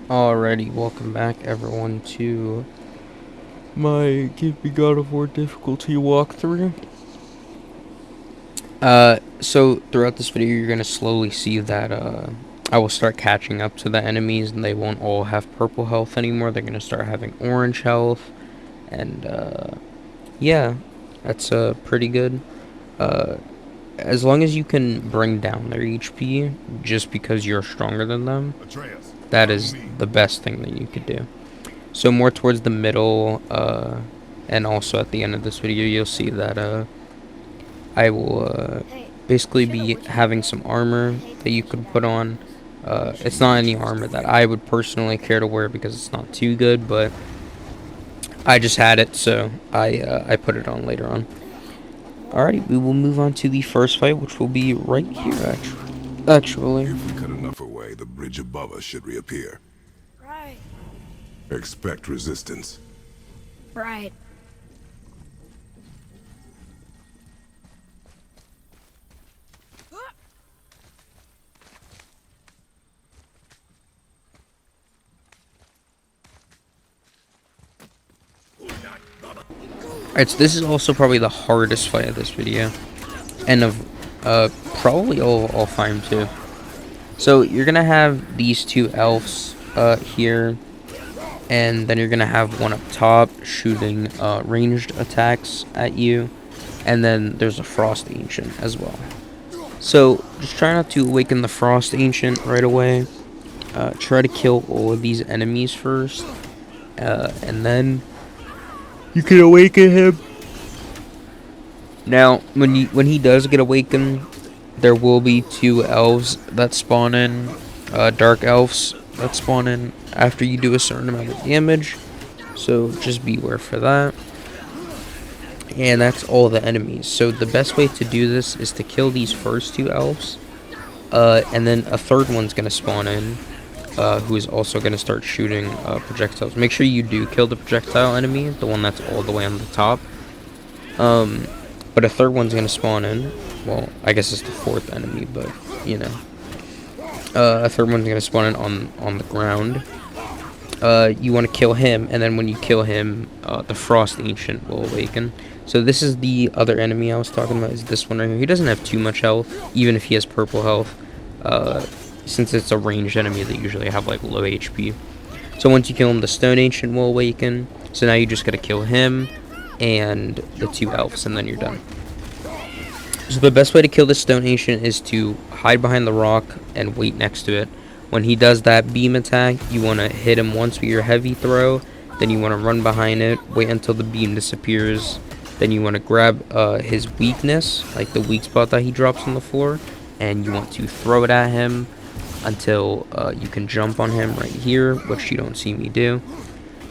Alrighty, welcome back everyone to my Give Me God of War difficulty walkthrough. So throughout this video you're gonna slowly see that I will start catching up to the enemies and they won't all have purple health anymore. They're gonna start having orange health, and yeah, that's pretty good. Uh, as long as you can bring down their HP just because you're stronger than them, Atreus, that follow is me. the best thing that you could do. So more towards the middle, and also at the end of this video, you'll see that I will basically be having some armor that you could put on. It's not any armor that I would personally care to wear because it's not too good, but I just had it, so I put it on later on. Alrighty, we will move on to the first fight, which will be right here, actually. If we cut enough away, the bridge above us should reappear. Right. Expect resistance. Right. Alright, so this is also probably the hardest fight of this video, and of probably all time too. So you're gonna have these two elves here, and then you're gonna have one up top shooting ranged attacks at you, and then there's a Frost Ancient as well. So just try not to awaken the Frost Ancient right away. Try to kill all of these enemies first, and then you can awaken him. Now, when he does get awakened, there will be two elves that spawn in, dark elves that spawn in after you do a certain amount of damage. So just beware for that. And that's all the enemies. So the best way to do this is to kill these first two elves, and then a third one's gonna spawn in, who is also gonna start shooting projectiles. Make sure you do kill the projectile enemy, the one that's all the way on the top. But a third one's gonna spawn in. Well, I guess it's the fourth enemy, but you know, a third one's gonna spawn in on the ground. You want to kill him, and then when you kill him, the Frost Ancient will awaken. So this is the other enemy I was talking about. Is this one right here? He doesn't have too much health, even if he has purple health. Since it's a ranged enemy, they usually have like low HP. So once you kill him, the Stone Ancient will awaken. So now you just gotta kill him and the two elves, and then you're done. So the best way to kill the Stone Ancient is to hide behind the rock and wait next to it. When he does that beam attack, you want to hit him once with your heavy throw, then you want to run behind it, wait until the beam disappears, then you want to grab his weakness, like the weak spot that he drops on the floor, and you want to throw it at him until you can jump on him right here, which you don't see me do.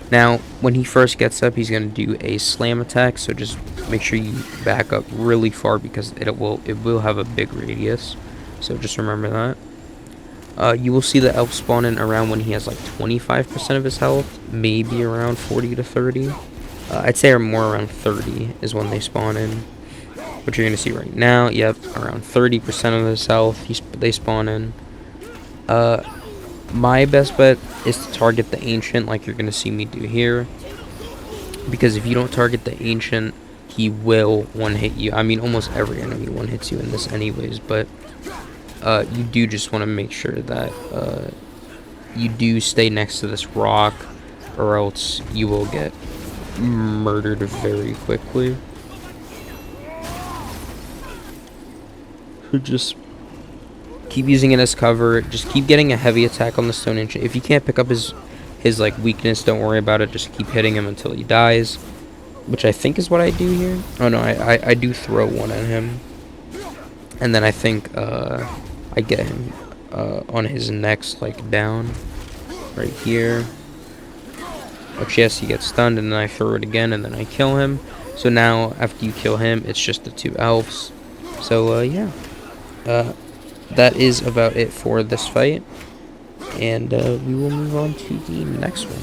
Now, when he first gets up, he's going to do a slam attack, so just make sure you back up really far because it will have a big radius. So just remember that. You will see the elf spawn in around when he has like 25% of his health, maybe around 40 to 30. I'd say more around 30 is when they spawn in. What you're going to see right now, yep, around 30% of his health, they spawn in. My best bet is to target the Ancient like you're going to see me do here, because if you don't target the Ancient, he will one-hit you. I mean, almost every enemy one-hits you in this anyways, but you do just want to make sure that you do stay next to this rock, or else you will get murdered very quickly. So just keep using it as cover. Just keep getting a heavy attack on the Stone Ancient. If you can't pick up his like weakness, don't worry about it. Just keep hitting him until he dies, which I think is what I do here. Oh no, I do throw one at him, and then I think I get him on his next, like down right here. Which, yes, he gets stunned, and then I throw it again, and then I kill him. So now after you kill him, it's just the two elves. So yeah, that is about it for this fight, and we will move on to the next one.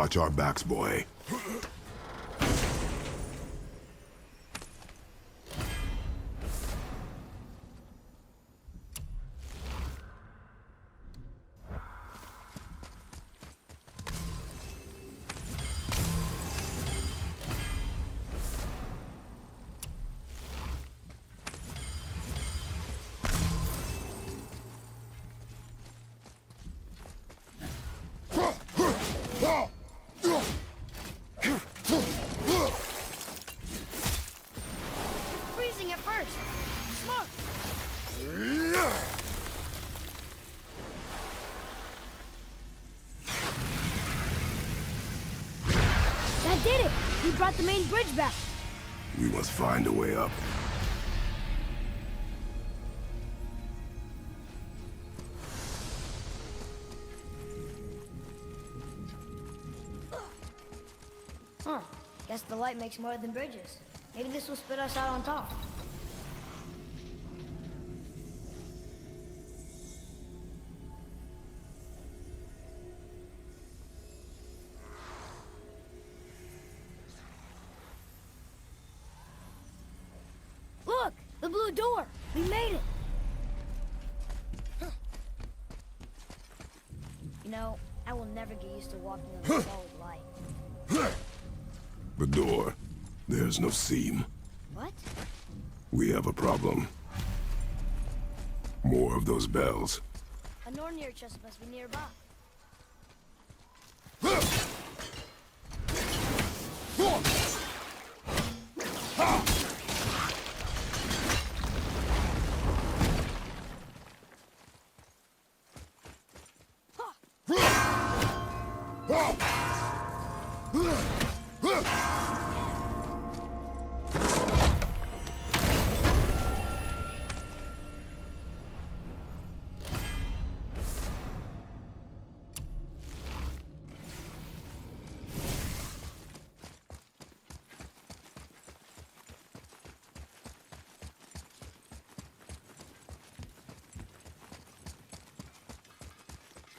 Watch our backs, boy. Freezing at first. Smoke. That did it. We brought the main bridge back. We must find a way up. Huh. Guess the light makes more than bridges. Maybe this will spit us out on top. Look! The blue door! We made it! You know, I will never get used to walking in the solid light. The door. There's no seam. What? We have a problem. More of those bells. A Nornir chest must be nearby.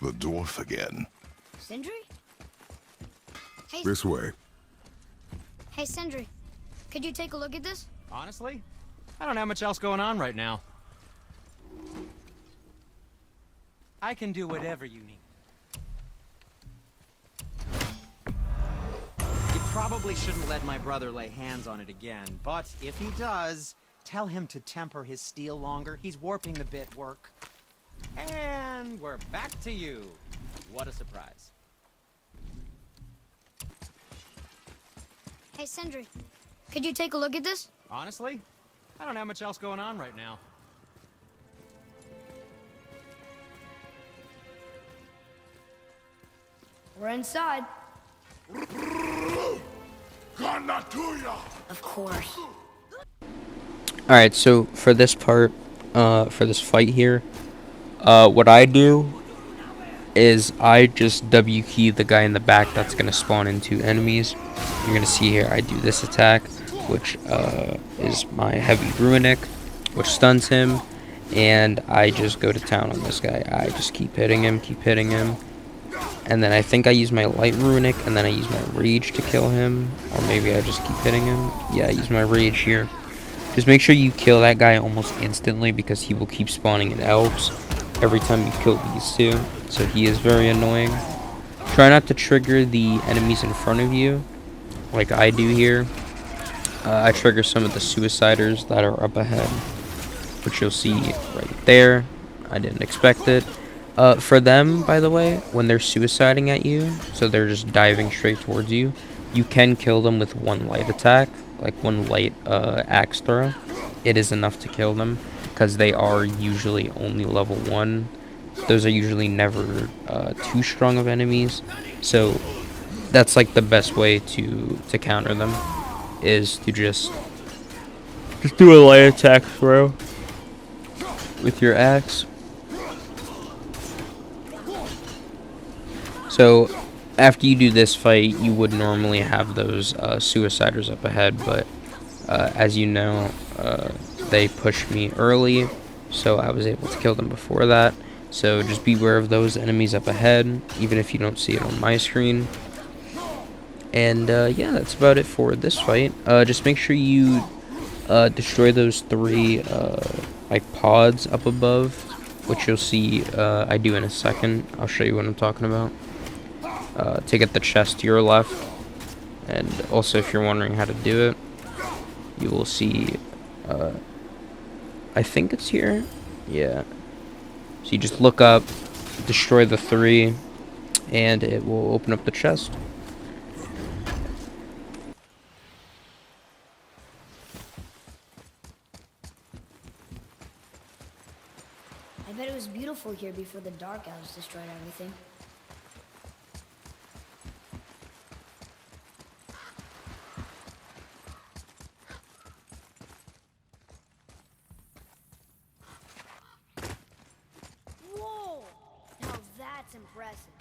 The dwarf again. Sindri? Hey, This way. hey, Sindri. Could you take a look at this? Honestly, I don't have much else going on right now. I can do whatever you need. You probably shouldn't let my brother lay hands on it again, but if he does, tell him to temper his steel longer. He's warping the bit work. And we're back to you. What a surprise. Hey, Sindri. Could you take a look at this? Honestly, I don't have much else going on right now. We're inside. Of course. Alright, so for this part, for this fight here, what I do is I just W key the guy in the back that's going to spawn into enemies. You're going to see here I do this attack, which is my heavy runic, which stuns him, and I just go to town on this guy. I just keep hitting him, and then I think I use my light runic, and then I use my rage to kill him, or maybe I just keep hitting him. Yeah, I use my rage here. Just make sure you kill that guy almost instantly, because he will keep spawning in elves every time you kill these two, so he is very annoying. Try not to trigger the enemies in front of you, like I do here. I trigger some of the suiciders that are up ahead, which you'll see right there. I didn't expect it. For them, by the way, when they're suiciding at you, so they're just diving straight towards you, you can kill them with one light attack, like one light axe throw. It is enough to kill them, because they are usually only level 1. Those are usually never too strong of enemies, so that's like the best way to counter them, is to just do a light attack throw with your axe. So after you do this fight, you would normally have those suiciders up ahead, but as you know, they pushed me early, so I was able to kill them before that. So just beware of those enemies up ahead, even if you don't see it on my screen. And yeah, that's about it for this fight. Just make sure you destroy those 3 like pods up above, which you'll see I do in a second. I'll show you what I'm talking about. To get the chest to your left, and also if you're wondering how to do it, you will see I think it's here. Yeah. So you just look up, destroy the 3, and it will open up the chest. I bet it was beautiful here before the Dark Elves destroyed everything. Whoa! Now that's impressive.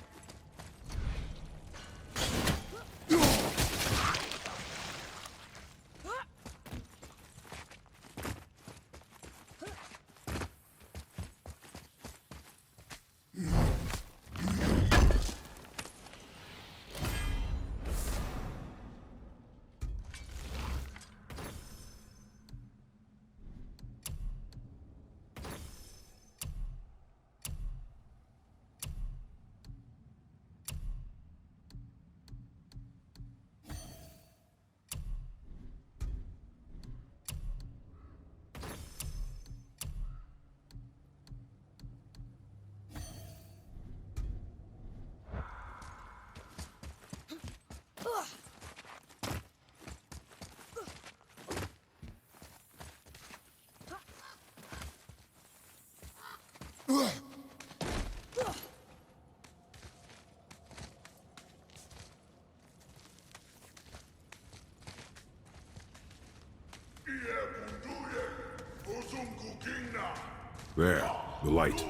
There, the light.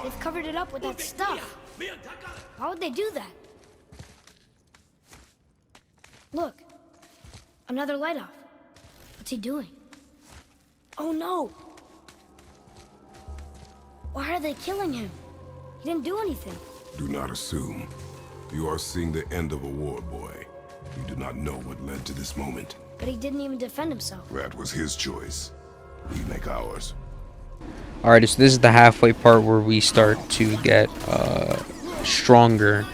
They've covered it up with that stuff. Why would they do that? Look. Another light off. What's he doing? Oh no! Why are they killing him? He didn't do anything. Do not assume. You are seeing the end of a war, boy. You do not know what led to this moment. But he didn't even defend himself. That was his choice. We make ours. Alright, so this is the halfway part where we start to get stronger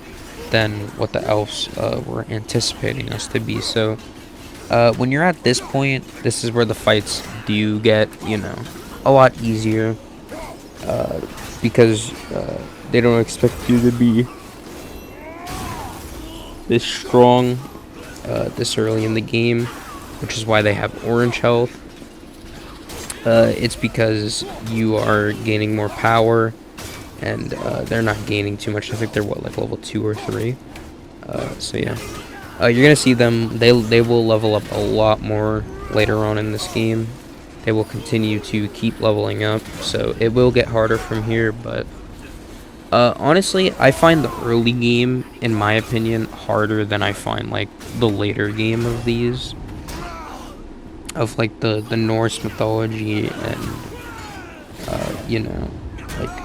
than what the elves were anticipating us to be. So when you're at this point, this is where the fights do get, you know, a lot easier, because they don't expect you to be this strong this early in the game, which is why they have orange health. It's because you are gaining more power, and they're not gaining too much. I think they're what, like level 2 or 3. So yeah, you're gonna see them. They will level up a lot more later on in this game. They will continue to keep leveling up, so it will get harder from here. But honestly, I find the early game, in my opinion, harder than I find like the later game of these. Of like the Norse mythology and you know, like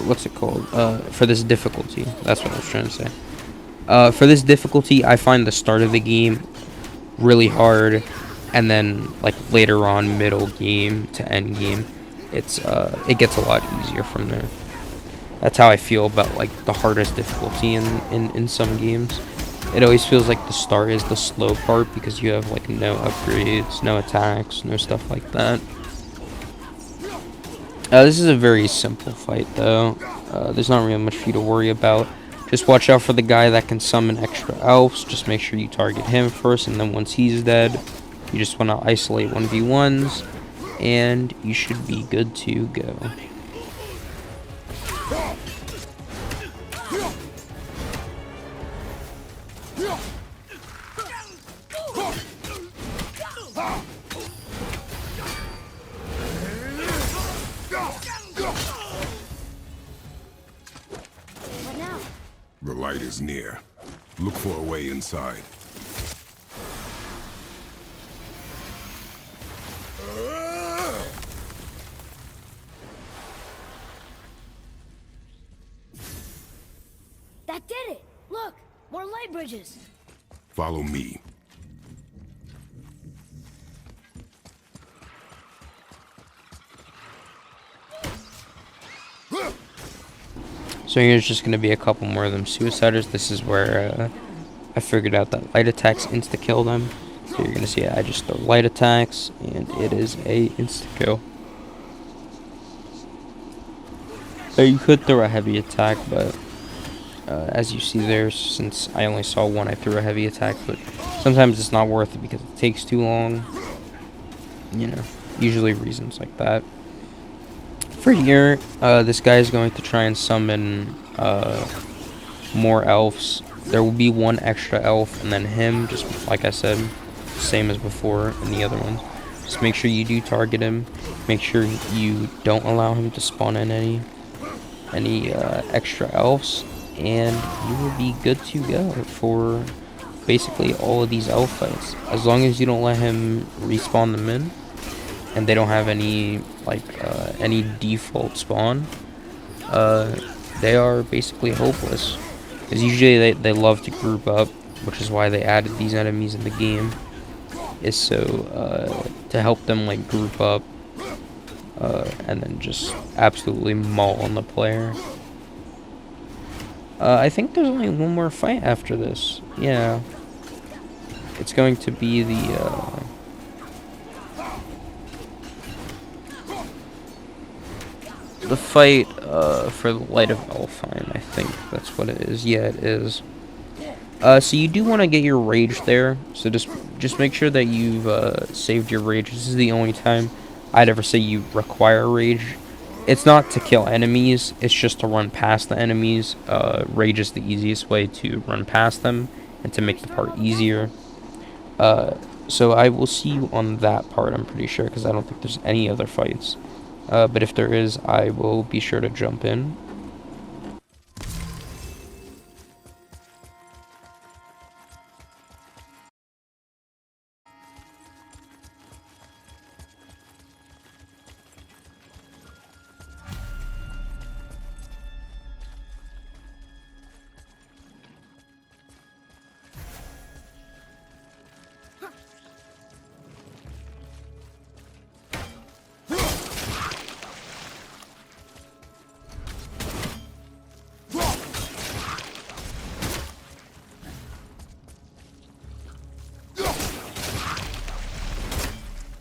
what's it called, for this difficulty. That's what I was trying to say. For this difficulty, I find the start of the game really hard, and then like later on, middle game to end game, it gets a lot easier from there. That's how I feel about like the hardest difficulty in some games. It always feels like the start is the slow part because you have like no upgrades, no attacks, no stuff like that. This is a very simple fight though. There's not really much for you to worry about. Just watch out for the guy that can summon extra elves. Just make sure you target him first, and then once he's dead, you just want to isolate 1v1s, and you should be good to go. What now? The light is near. Look for a way inside. That did it! Look! light bridges. Follow me. So here's just going to be a couple more of them suiciders. This is where I figured out that light attacks insta-kill them. So you're going to see I just throw light attacks, and it is a insta-kill. So you could throw a heavy attack, but as you see there, since I only saw one, I threw a heavy attack. But sometimes it's not worth it because it takes too long. You know, usually reasons like that. For here, this guy is going to try and summon more elves. There will be one extra elf, and then him, just like I said, same as before in the other ones. Just make sure you do target him. Make sure you don't allow him to spawn in any extra elves, and you will be good to go for basically all of these elf fights. As long as you don't let him respawn them in, and they don't have any any default spawn, they are basically hopeless. Because usually they love to group up, which is why they added these enemies in the game, is so to help them like group up and then just absolutely maul on the player. I think there's only one more fight after this. Yeah, it's going to be the fight for the Light of Elfheim. I think that's what it is. Yeah, it is. So you do want to get your rage there. So just make sure that you've saved your rage. This is the only time I'd ever say you require rage. It's not to kill enemies. It's just to run past the enemies. Rage is the easiest way to run past them and to make the part easier. So I will see you on that part, I'm pretty sure, because I don't think there's any other fights. But if there is, I will be sure to jump in.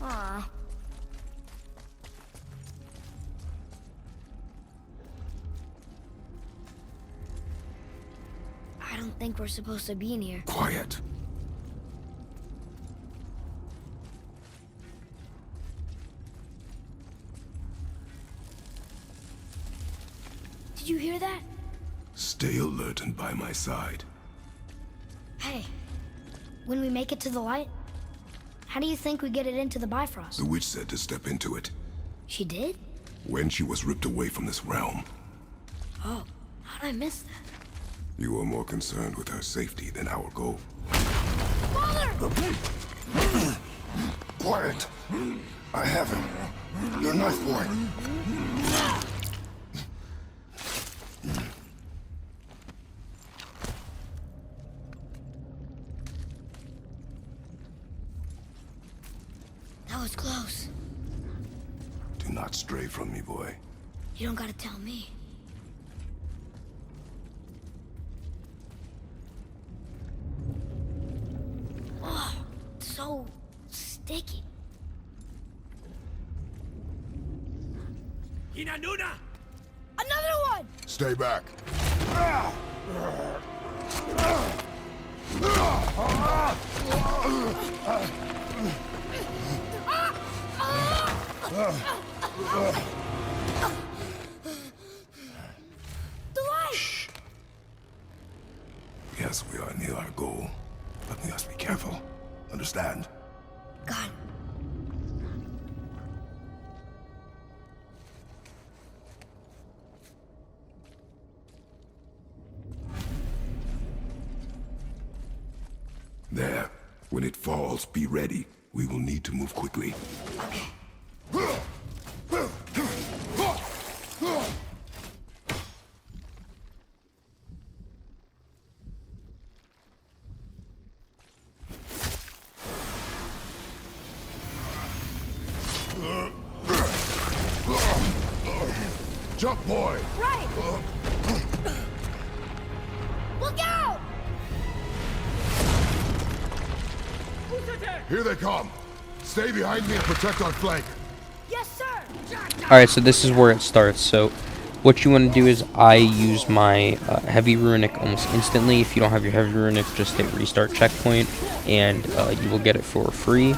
Aw. I don't think we're supposed to be in here. Quiet. Did you hear that? Stay alert and by my side. Hey, when we make it to the light, how do you think we get it into the Bifrost? The witch said to step into it She did? when she was ripped away from this realm. Oh, how'd I miss that? You were more concerned with her safety than our goal. Father! Quiet! I have him. Your knife boy. That was close. Do not stray from me, boy. You don't gotta tell me. Oh, so sticky. Hinanuna! Another one! Stay back. The light! Yes, we are near our goal, but we must be careful. Understand? Got it. There. When it falls, be ready. We will need to move quickly. Okay. Jump, boy! Right! Look out! Here they come. Stay behind me and protect our flank. Yes, sir! Alright, so this is where it starts. So what you want to do is I use my heavy runic almost instantly. If you don't have your heavy runic, just hit restart checkpoint and you will get it for free.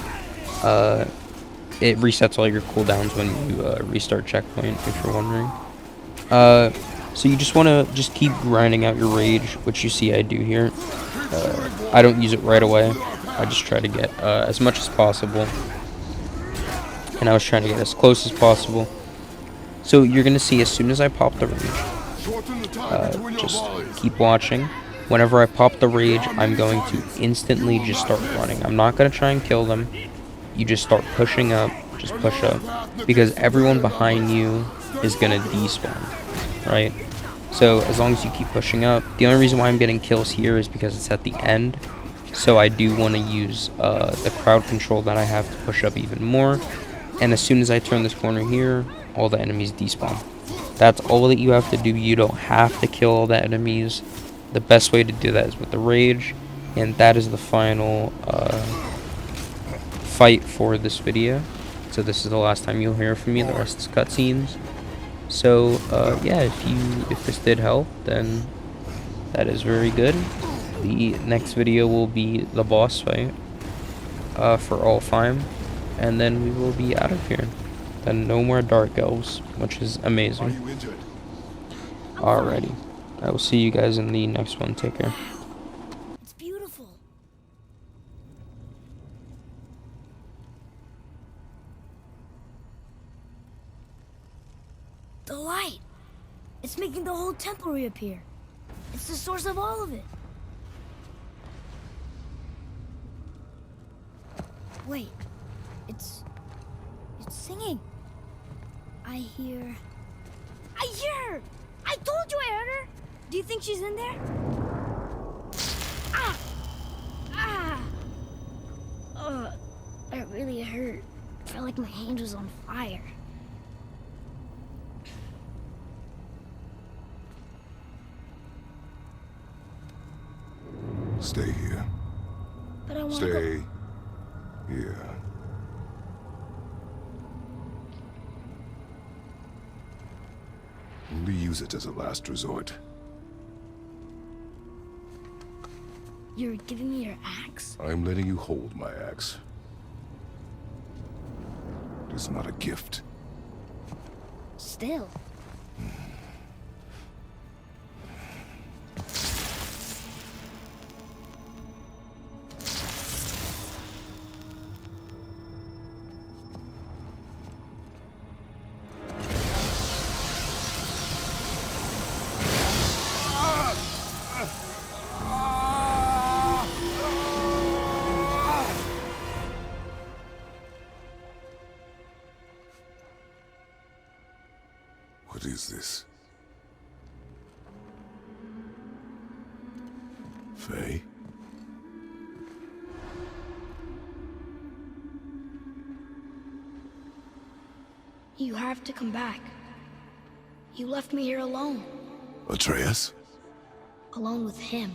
It resets all your cooldowns when you restart checkpoint, if you're wondering. So you just want to just keep grinding out your rage, which you see I do here. I don't use it right away. I just try to get as much as possible. And I was trying to get as close as possible. So you're going to see as soon as I pop the rage, just keep watching. Whenever I pop the rage, I'm going to instantly just start running. I'm not going to try and kill them. You just start pushing up, just push up. Because everyone behind you is going to despawn, right? So as long as you keep pushing up, the only reason why I'm getting kills here is because it's at the end. So I do want to use the crowd control that I have to push up even more. And as soon as I turn this corner here, all the enemies despawn. That's all that you have to do. You don't have to kill all the enemies. The best way to do that is with the rage. And that is the final fight for this video. So this is the last time you'll hear from me. The rest is cutscenes. So yeah, if this did help, then that is very good. The next video will be the boss fight for Alfheim, and then we will be out of here. Then no more Dark Elves, which is amazing. Alrighty, I will see you guys in the next one. Take care. It's beautiful. The light. It's making the whole temple reappear. It's the source of all of it. Wait, it's singing. I hear her! I told you I heard her! Do you think she's in there? Ah! Ah! Ugh, that really hurt. I felt like my hand was on fire. Stay here. But I want to go. Stay here. Only use it as a last resort. You're giving me your axe? I'm letting you hold my axe. It is not a gift. Still. What is this? Faye? You have to come back. You left me here alone. Atreus? Alone with him.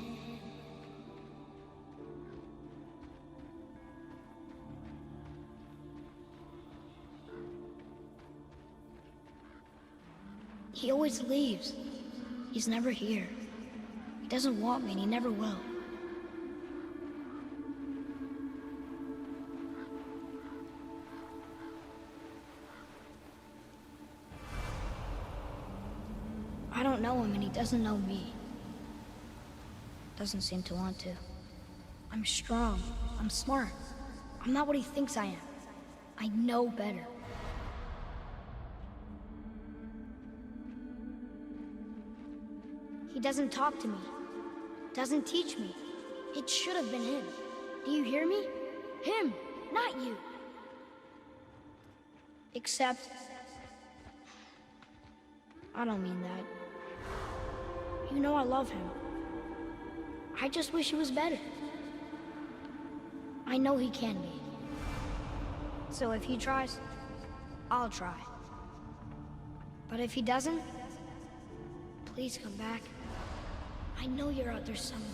He always leaves. He's never here. He doesn't want me and he never will. I don't know him and he doesn't know me. Doesn't seem to want to. I'm strong. I'm smart. I'm not what he thinks I am. I know better. He doesn't talk to me. Doesn't teach me. It should have been him. Do you hear me? Him, not you. Except... I don't mean that. You know I love him. I just wish he was better. I know he can be. So if he tries, I'll try. But if he doesn't, please come back. I know you're out there somewhere.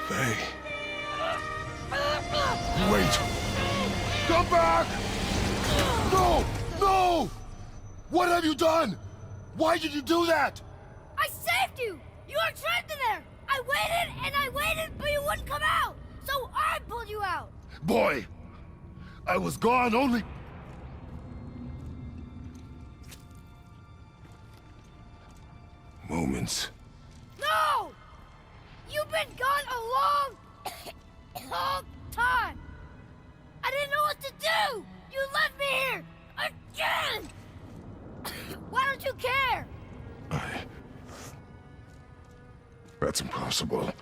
Faye. Wait! Come back! No! No! What have you done? Why did you do that? I saved you! You were trapped in there! I waited and I waited, but you wouldn't come out! So I pulled you out! Boy! I was gone only... moments. No! You've been gone a long, long time! I didn't know what to do! You left me here! Again! Why don't you care? That's impossible.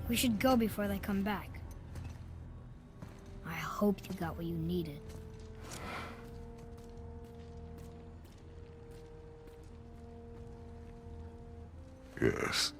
We should go before they come back. I hope you got what you needed. Yes.